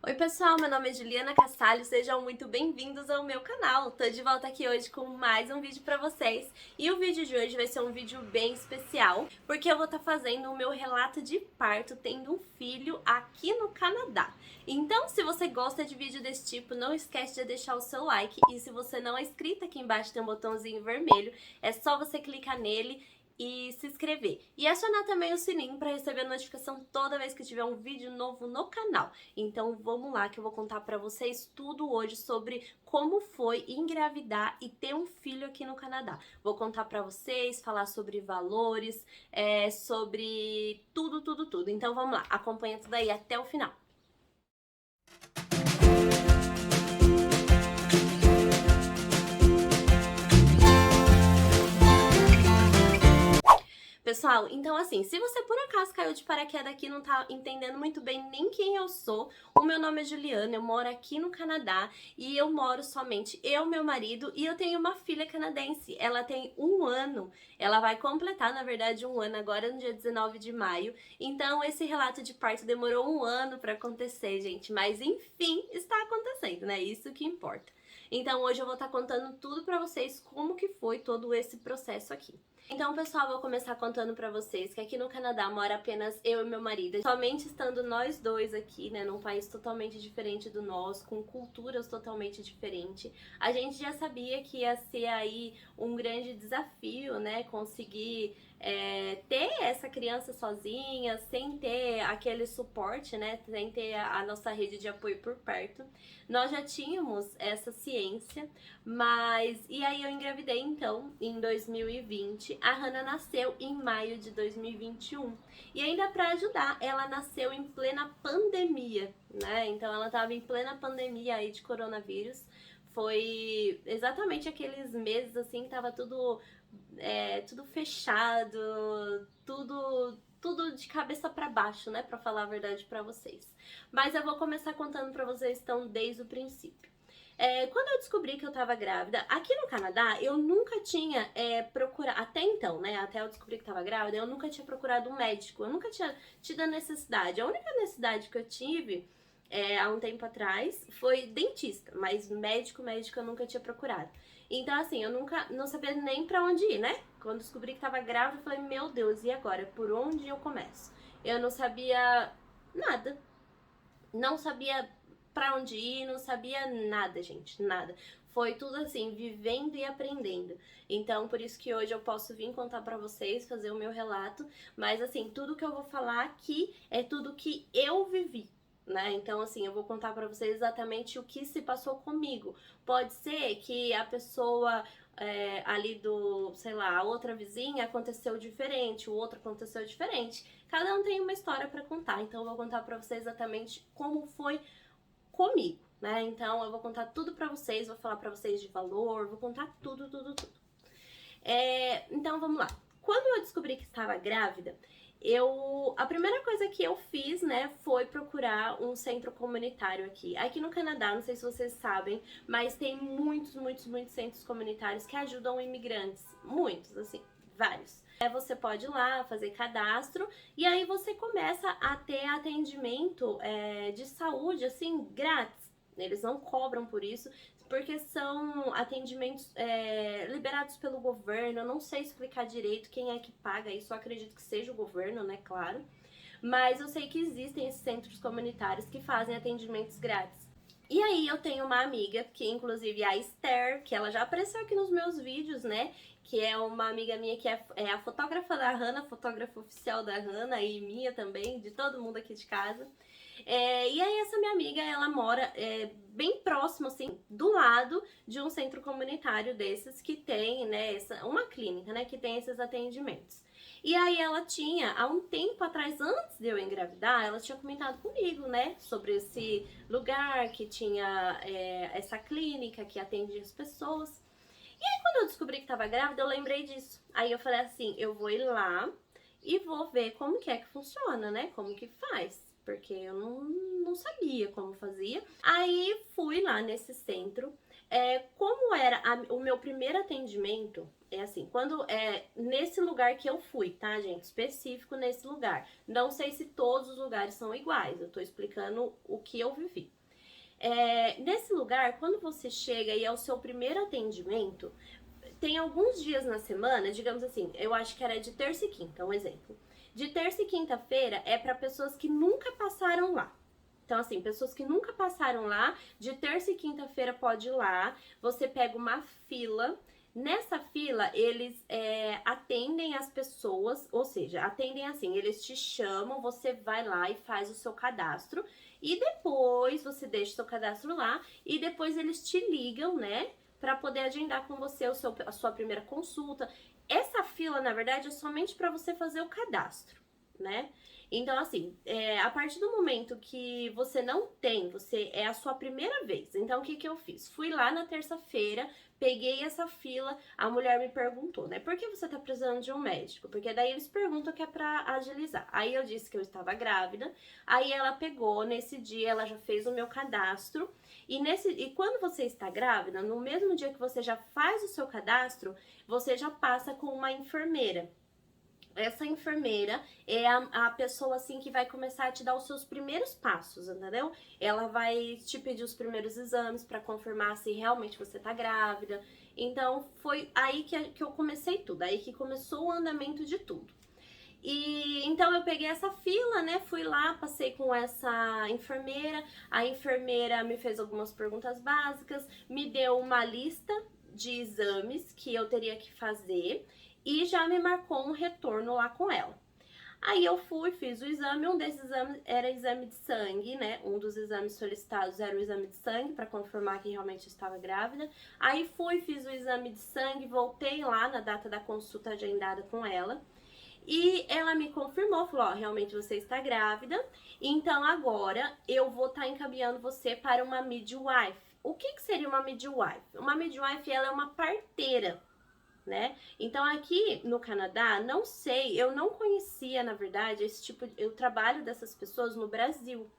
Oi pessoal, meu nome é Juliana Cassalho, sejam muito bem-vindos ao meu canal. Tô de volta aqui hoje com mais um vídeo pra vocês e o vídeo de hoje vai ser um vídeo bem especial porque eu vou estar fazendo o meu relato de parto tendo um filho aqui no Canadá. Então, se você gosta de vídeo desse tipo, não esquece de deixar o seu like e se você não é inscrito, aqui embaixo tem um botãozinho vermelho, é só você clicar nele e se inscrever. E acionar também o sininho para receber a notificação toda vez que tiver um vídeo novo no canal. Então vamos lá que eu vou contar para vocês tudo hoje sobre como foi engravidar e ter um filho aqui no Canadá. Vou contar para vocês, falar sobre valores, sobre tudo. Então vamos lá, acompanha tudo aí até o final. Pessoal, então assim, se você por acaso caiu de paraquedas aqui e não tá entendendo muito bem nem quem eu sou, o meu nome é Juliana, eu moro aqui no Canadá e eu moro somente eu, meu marido e eu tenho uma filha canadense. Ela tem 1 ano, ela vai completar, na verdade, 1 ano agora no dia 19 de maio. Então esse relato de parto demorou 1 ano pra acontecer, gente, mas enfim, está acontecendo, né? Isso que importa. Então hoje eu vou estar contando tudo pra vocês como que foi todo esse processo aqui. Então, pessoal, vou começar contando pra vocês que aqui no Canadá mora apenas eu e meu marido. Somente estando nós dois aqui, né, num país totalmente diferente do nosso, com culturas totalmente diferentes. A gente já sabia que ia ser aí um grande desafio, né, conseguir ter essa criança sozinha, sem ter aquele suporte, né, sem ter a nossa rede de apoio por perto. Nós já tínhamos essa ciência, mas... E aí eu engravidei, então, em 2020. A Hannah nasceu em maio de 2021. E ainda para ajudar, ela nasceu em plena pandemia, né? Então ela estava em plena pandemia aí de coronavírus. Foi exatamente aqueles meses assim que tava tudo fechado, tudo de cabeça para baixo, né, para falar a verdade para vocês. Mas eu vou começar contando para vocês então desde o princípio. Quando eu descobri que eu tava grávida, aqui no Canadá, eu nunca tinha procurado, até então, né, até eu descobrir que tava grávida, eu nunca tinha procurado um médico, eu nunca tinha tido a necessidade. A única necessidade que eu tive há um tempo atrás foi dentista, mas médico eu nunca tinha procurado. Então, assim, eu nunca, não sabia nem pra onde ir, né? Quando descobri que tava grávida, eu falei, meu Deus, e agora? Por onde eu começo? Eu não sabia nada. Não sabia pra onde ir, não sabia nada, gente, nada. Foi tudo assim, vivendo e aprendendo. Então, por isso que hoje eu posso vir contar pra vocês, fazer o meu relato, mas assim, tudo que eu vou falar aqui é tudo que eu vivi. Né? Então, assim, eu vou contar pra vocês exatamente o que se passou comigo. Pode ser que a pessoa ali do, sei lá, a outra vizinha aconteceu diferente, o outro aconteceu diferente. Cada um tem uma história pra contar, então eu vou contar pra vocês exatamente como foi comigo, né? Então eu vou contar tudo pra vocês, vou falar pra vocês de valor, vou contar tudo. Então vamos lá. Quando eu descobri que estava grávida, a primeira coisa que eu fiz, né, foi procurar um centro comunitário aqui. Aqui no Canadá, não sei se vocês sabem, mas tem muitos centros comunitários que ajudam imigrantes. Muitos, assim, vários. Você pode ir lá fazer cadastro e aí você começa a ter atendimento de saúde, assim, grátis. Eles não cobram por isso, porque são atendimentos liberados pelo governo. Eu não sei explicar direito quem é que paga isso, eu acredito que seja o governo, né, claro. Mas eu sei que existem esses centros comunitários que fazem atendimentos grátis. E aí eu tenho uma amiga, que inclusive é a Esther, que ela já apareceu aqui nos meus vídeos, né? Que é uma amiga minha que é a fotógrafa da Hannah, fotógrafa oficial da Hannah e minha também, de todo mundo aqui de casa. E aí essa minha amiga, ela mora bem próximo, assim, do lado de um centro comunitário desses que tem, né, uma clínica, né, que tem esses atendimentos. E aí ela tinha, há um tempo atrás, antes de eu engravidar, ela tinha comentado comigo, né, sobre esse lugar que tinha essa clínica que atendia as pessoas. E aí quando eu descobri que estava grávida, eu lembrei disso. Aí eu falei assim, eu vou ir lá e vou ver como que é que funciona, né, como que faz. Porque eu não sabia como fazia. Aí fui lá nesse centro. Como era o meu primeiro atendimento, é assim, quando nesse lugar que eu fui, tá, gente? Específico nesse lugar. Não sei se todos os lugares são iguais, eu tô explicando o que eu vivi. Nesse lugar, quando você chega e é o seu primeiro atendimento, tem alguns dias na semana, digamos assim, eu acho que era de terça e quinta, um exemplo. De terça e quinta-feira é para pessoas que nunca passaram lá. Então, assim, pessoas que nunca passaram lá, de terça e quinta-feira pode ir lá, você pega uma fila. Nessa fila, eles atendem as pessoas, ou seja, atendem assim, eles te chamam, você vai lá e faz o seu cadastro, e depois você deixa o seu cadastro lá, e depois eles te ligam, né, para poder agendar com você a sua primeira consulta. Essa fila, na verdade, é somente para você fazer o cadastro, né? Então, assim, a partir do momento que você não tem, é a sua primeira vez. Então, o que eu fiz? Fui lá na terça-feira, peguei essa fila, a mulher me perguntou, né? Por que você tá precisando de um médico? Porque daí eles perguntam que é pra agilizar. Aí eu disse que eu estava grávida, aí ela pegou, nesse dia ela já fez o meu cadastro, e quando você está grávida, no mesmo dia que você já faz o seu cadastro, você já passa com uma enfermeira. Essa enfermeira é a pessoa, assim, que vai começar a te dar os seus primeiros passos, entendeu? Ela vai te pedir os primeiros exames para confirmar se realmente você tá grávida. Então, foi aí que eu comecei tudo, aí que começou o andamento de tudo. E então eu peguei essa fila, né? Fui lá, passei com essa enfermeira. A enfermeira me fez algumas perguntas básicas, me deu uma lista de exames que eu teria que fazer e já me marcou um retorno lá com ela. Aí eu fui, fiz o exame, um desses exames era exame de sangue, né? Um dos exames solicitados era o exame de sangue para confirmar que realmente estava grávida. Aí fui, fiz o exame de sangue, voltei lá na data da consulta agendada com ela. E ela me confirmou, falou, ó, realmente você está grávida, então agora eu vou estar encaminhando você para uma midwife. O que seria uma midwife? Uma midwife, ela é uma parteira, né? Então aqui no Canadá, não sei, eu não conhecia, na verdade, o trabalho dessas pessoas no Brasil,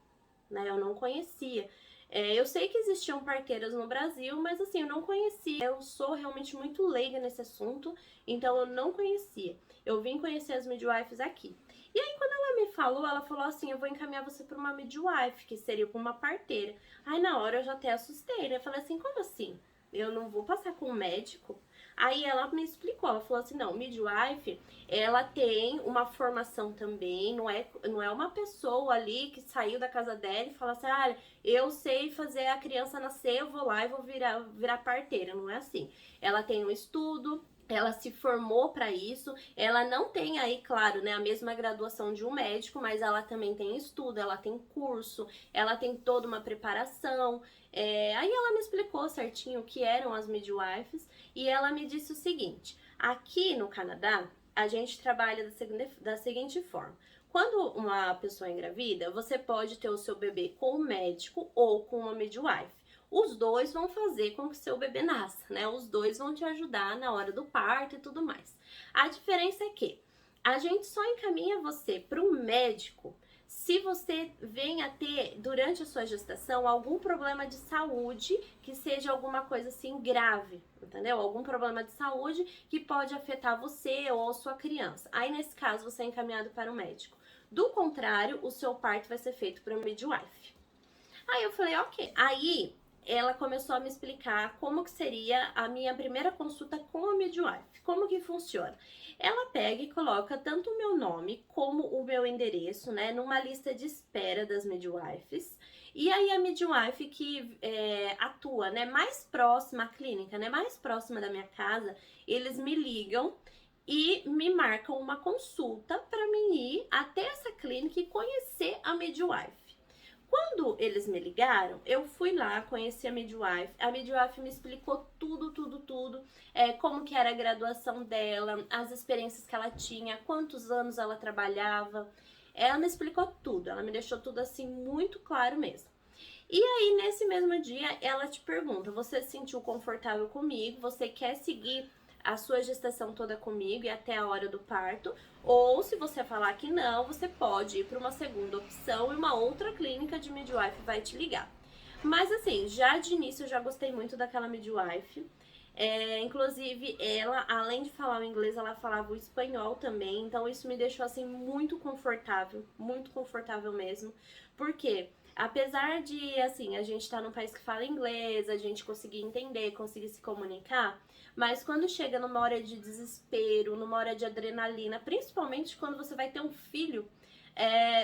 né? Eu não conhecia. Eu sei que existiam parteiras no Brasil, mas assim, eu não conhecia. Eu sou realmente muito leiga nesse assunto, então eu não conhecia. Eu vim conhecer as midwives aqui. E aí, quando ela me falou, ela falou assim, eu vou encaminhar você para uma midwife, que seria com uma parteira. Aí, na hora, eu já até assustei, né? Eu falei assim, como assim? Eu não vou passar com um médico? Aí ela me explicou, ela falou assim, não, midwife, ela tem uma formação também, não é uma pessoa ali que saiu da casa dela e fala assim, ah, eu sei fazer a criança nascer, eu vou lá e vou virar parteira, não é assim. Ela tem um estudo, ela se formou para isso, ela não tem aí, claro, né, a mesma graduação de um médico, mas ela também tem estudo, ela tem curso, ela tem toda uma preparação. Aí ela me explicou certinho o que eram as midwives e ela me disse o seguinte, aqui no Canadá, a gente trabalha da seguinte forma. Quando uma pessoa engravida, você pode ter o seu bebê com um médico ou com uma midwife. Os dois vão fazer com que seu bebê nasça, né? Os dois vão te ajudar na hora do parto e tudo mais. A diferença é que a gente só encaminha você para um médico se você vem a ter, durante a sua gestação, algum problema de saúde, que seja alguma coisa assim grave, entendeu? Algum problema de saúde que pode afetar você ou a sua criança. Aí, nesse caso, você é encaminhado para o médico. Do contrário, o seu parto vai ser feito por uma midwife. Aí eu falei, ok. Aí ela começou a me explicar como que seria a minha primeira consulta com a midwife. Como que funciona? Ela pega e coloca tanto o meu nome como o meu endereço, né, numa lista de espera das midwives. E aí a midwife que atua, né, mais próxima à clínica, né, mais próxima da minha casa, eles me ligam e me marcam uma consulta para mim ir até essa clínica e conhecer a midwife. Quando eles me ligaram, eu fui lá, conheci a midwife me explicou tudo, como que era a graduação dela, as experiências que ela tinha, quantos anos ela trabalhava, ela me explicou tudo, ela me deixou tudo assim muito claro mesmo. E aí, nesse mesmo dia, ela te pergunta, você se sentiu confortável comigo, você quer seguir a sua gestação toda comigo e até a hora do parto, ou se você falar que não, você pode ir para uma segunda opção e uma outra clínica de midwife vai te ligar. Mas assim, já de início eu já gostei muito daquela midwife. Inclusive, ela, além de falar o inglês, ela falava o espanhol também. Então, isso me deixou, assim, muito confortável mesmo. Por quê? Apesar de, assim, a gente estar num país que fala inglês, a gente conseguir entender, conseguir se comunicar, mas quando chega numa hora de desespero, numa hora de adrenalina, principalmente quando você vai ter um filho,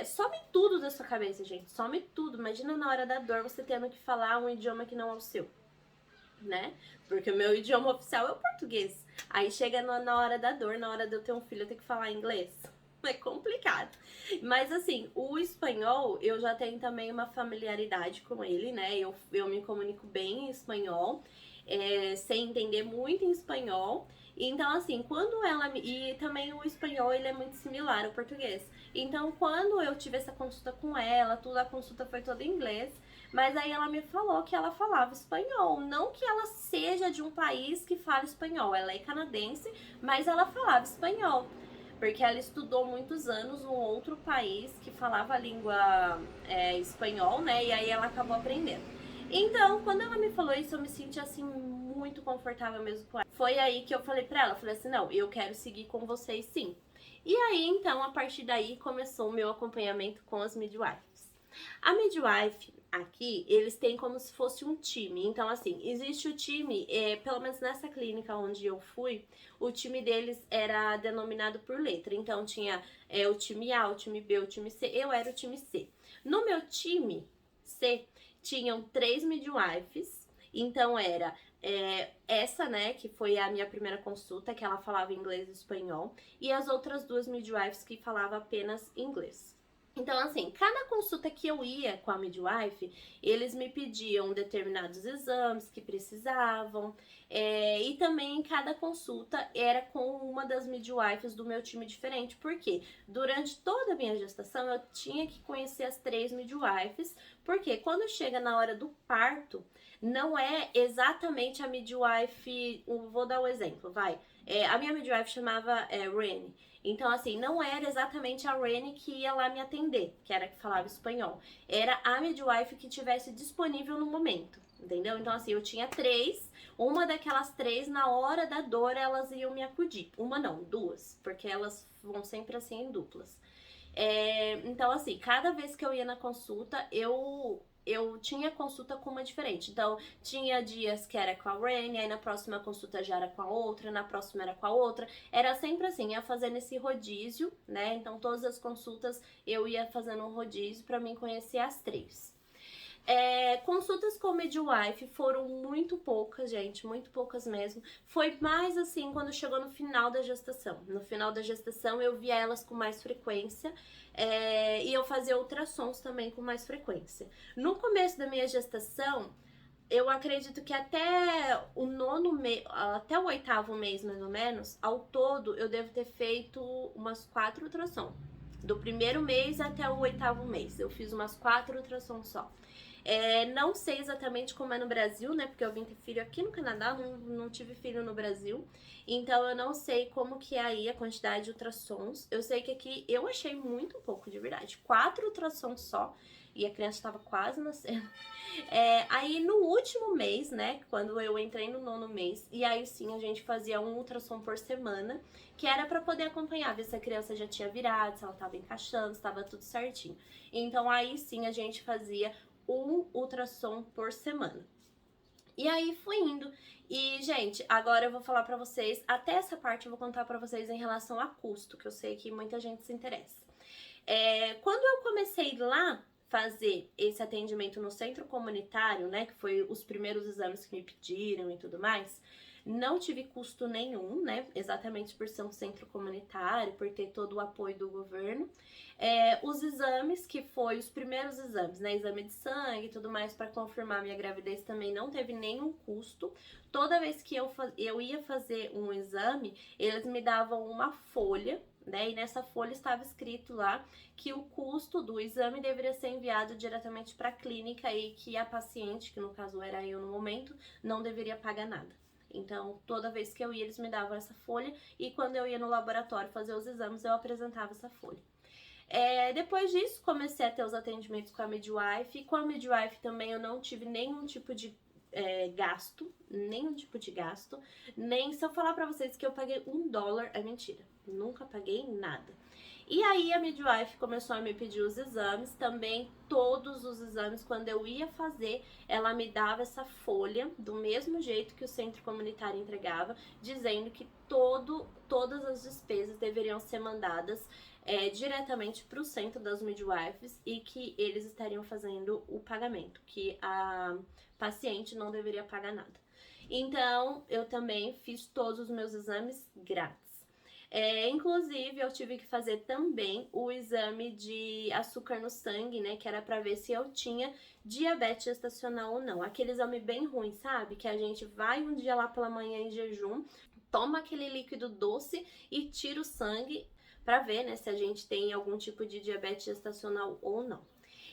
some tudo da sua cabeça, gente. Some tudo. Imagina na hora da dor você tendo que falar um idioma que não é o seu, né? Porque o meu idioma oficial é o português. Aí chega na hora da dor, na hora de eu ter um filho, eu tenho que falar inglês. É complicado. Mas assim, o espanhol, eu já tenho também uma familiaridade com ele, né? Eu me comunico bem em espanhol, sem entender muito em espanhol. Então, assim, quando ela. E também o espanhol, ele é muito similar ao português. Então, quando eu tive essa consulta com ela, a consulta foi toda em inglês. Mas aí ela me falou que ela falava espanhol. Não que ela seja de um país que fala espanhol. Ela é canadense, mas ela falava espanhol. Porque ela estudou muitos anos um outro país que falava a língua espanhol, né? E aí ela acabou aprendendo. Então, quando ela me falou isso, eu me senti assim muito confortável mesmo com ela. Foi aí que eu falei pra ela, falei assim, não, eu quero seguir com vocês sim. E aí, então, a partir daí começou o meu acompanhamento com as midwives. A midwife aqui, eles têm como se fosse um time. Então, assim, existe o time, pelo menos nessa clínica onde eu fui, o time deles era denominado por letra. Então, tinha o time A, o time B, o time C. Eu era o time C. No meu time C, tinham 3 midwives. Então, era essa, né, que foi a minha primeira consulta, que ela falava inglês e espanhol. E as outras 2 midwives que falavam apenas inglês. Então, assim, cada consulta que eu ia com a midwife, eles me pediam determinados exames que precisavam, e também cada consulta era com uma das midwives do meu time diferente, porque durante toda a minha gestação eu tinha que conhecer as 3 midwives, porque quando chega na hora do parto, não é exatamente a midwife, vou dar o exemplo, vai. A minha midwife chamava Rene. Então, assim, não era exatamente a Rene que ia lá me atender, que era que falava espanhol. Era a midwife que tivesse disponível no momento, entendeu? Então, assim, eu tinha 3, uma daquelas 3, na hora da dor, elas iam me acudir. Uma não, 2, porque elas vão sempre assim em duplas. Então, assim, cada vez que eu ia na consulta, eu tinha consulta com uma diferente. Então, tinha dias que era com a Rainy, aí na próxima consulta já era com a outra, na próxima era com a outra. Era sempre assim, ia fazendo esse rodízio, né? Então, todas as consultas eu ia fazendo um rodízio pra mim conhecer as 3. Consultas com midwife foram muito poucas, gente, muito poucas mesmo. Foi mais assim quando chegou no final da gestação. No final da gestação eu via elas com mais frequência, e eu fazia ultrassons também com mais frequência. No começo da minha gestação, eu acredito que até o 9º até o 8º mês mais ou menos, ao todo eu devo ter feito umas 4 ultrassons. Do 1º mês até o 8º mês, eu fiz umas 4 ultrassons só. Não sei exatamente como é no Brasil, né? Porque eu vim ter filho aqui no Canadá, não tive filho no Brasil. Então eu não sei como que é aí a quantidade de ultrassons. Eu sei que aqui eu achei muito pouco, de verdade. 4 ultrassons só. E a criança estava quase nascendo. Aí no último mês, né? Quando eu entrei no 9º mês, e aí sim a gente fazia um ultrassom por semana, que era para poder acompanhar, ver se a criança já tinha virado, se ela estava encaixando, se estava tudo certinho. Então aí sim a gente fazia um ultrassom por semana. E aí fui indo. E, gente, agora eu vou falar pra vocês, até essa parte eu vou contar pra vocês em relação a custo, que eu sei que muita gente se interessa. Quando eu comecei lá fazer esse atendimento no centro comunitário, né, que foi os primeiros exames que me pediram e tudo mais, não tive custo nenhum, né, exatamente por ser um centro comunitário, por ter todo o apoio do governo. Os exames, que foi os primeiros exames, né, exame de sangue e tudo mais para confirmar minha gravidez, também não teve nenhum custo. Toda vez que eu ia fazer um exame, eles me davam uma folha, né, e nessa folha estava escrito lá que o custo do exame deveria ser enviado diretamente para a clínica e que a paciente, que no caso era eu no momento, não deveria pagar nada. Então, toda vez que eu ia, eles me davam essa folha, e quando eu ia no laboratório fazer os exames, eu apresentava essa folha. Depois disso, comecei a ter os atendimentos com a midwife. E com a midwife também eu não tive nenhum tipo de gasto, nenhum tipo de gasto. Nem se eu falar pra vocês que eu paguei $1, é mentira. Nunca paguei nada. E aí a midwife começou a me pedir os exames, também todos os exames, quando eu ia fazer, ela me dava essa folha, do mesmo jeito que o centro comunitário entregava, dizendo que todas as despesas deveriam ser mandadas diretamente para o centro das midwives e que eles estariam fazendo o pagamento, que a paciente não deveria pagar nada. Então, eu também fiz todos os meus exames grátis. Inclusive, eu tive que fazer também o exame de açúcar no sangue, né? Que era pra ver se eu tinha diabetes gestacional ou não. Aquele exame bem ruim, sabe? Que a gente vai um dia lá pela manhã em jejum, toma aquele líquido doce e tira o sangue pra ver, né? Se a gente tem algum tipo de diabetes gestacional ou não.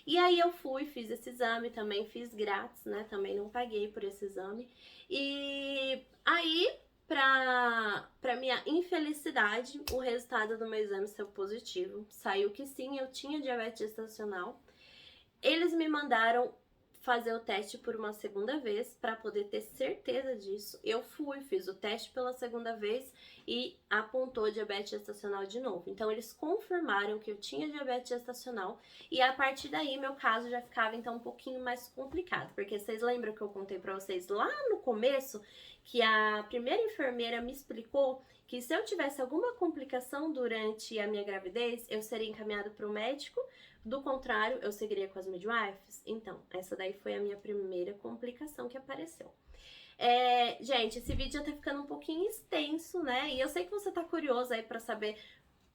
E aí eu fiz esse exame, também fiz grátis, né? Também não paguei por esse exame. E aí, pra minha infelicidade, o resultado do meu exame saiu positivo. Saiu que sim, eu tinha diabetes gestacional. Eles me mandaram fazer o teste por uma segunda vez para poder ter certeza disso. Eu fiz o teste pela segunda vez e apontou diabetes gestacional de novo. Então eles confirmaram que eu tinha diabetes gestacional e a partir daí meu caso já ficava então um pouquinho mais complicado, porque vocês lembram que eu contei para vocês lá no começo que a primeira enfermeira me explicou que se eu tivesse alguma complicação durante a minha gravidez, eu seria encaminhada para o médico. Do contrário, eu seguiria com as midwives? Então, essa daí foi a minha primeira complicação que apareceu. Gente, esse vídeo já tá ficando um pouquinho extenso, né? E eu sei que você tá curioso aí pra saber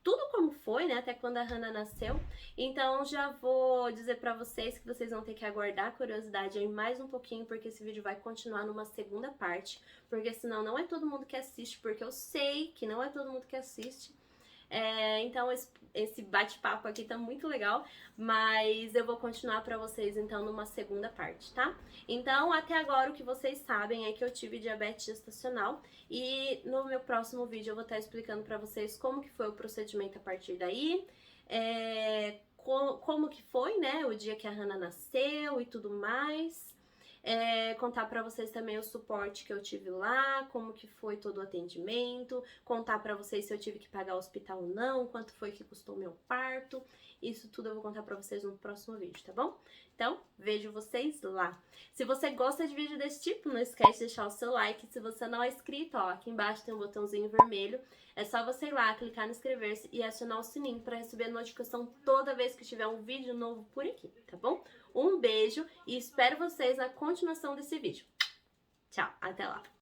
tudo como foi, né? Até quando a Hannah nasceu. Então, já vou dizer pra vocês que vocês vão ter que aguardar a curiosidade aí mais um pouquinho, porque esse vídeo vai continuar numa segunda parte. Porque senão não é todo mundo que assiste, porque eu sei que não é todo mundo que assiste. Então esse bate-papo aqui tá muito legal, mas eu vou continuar pra vocês então numa segunda parte, tá? Então até agora o que vocês sabem é que eu tive diabetes gestacional e no meu próximo vídeo eu vou estar explicando pra vocês como que foi o procedimento a partir daí, como que foi, né, o dia que a Hannah nasceu e tudo mais. Contar pra vocês também o suporte que eu tive lá, como que foi todo o atendimento, contar pra vocês se eu tive que pagar o hospital ou não, quanto foi que custou meu parto. Isso tudo eu vou contar pra vocês no próximo vídeo, tá bom? Então, vejo vocês lá. Se você gosta de vídeo desse tipo, não esquece de deixar o seu like. Se você não é inscrito, ó, aqui embaixo tem um botãozinho vermelho. É só você ir lá, clicar no inscrever-se e acionar o sininho pra receber notificação toda vez que tiver um vídeo novo por aqui, tá bom? Um beijo e espero vocês na continuação desse vídeo. Tchau, até lá!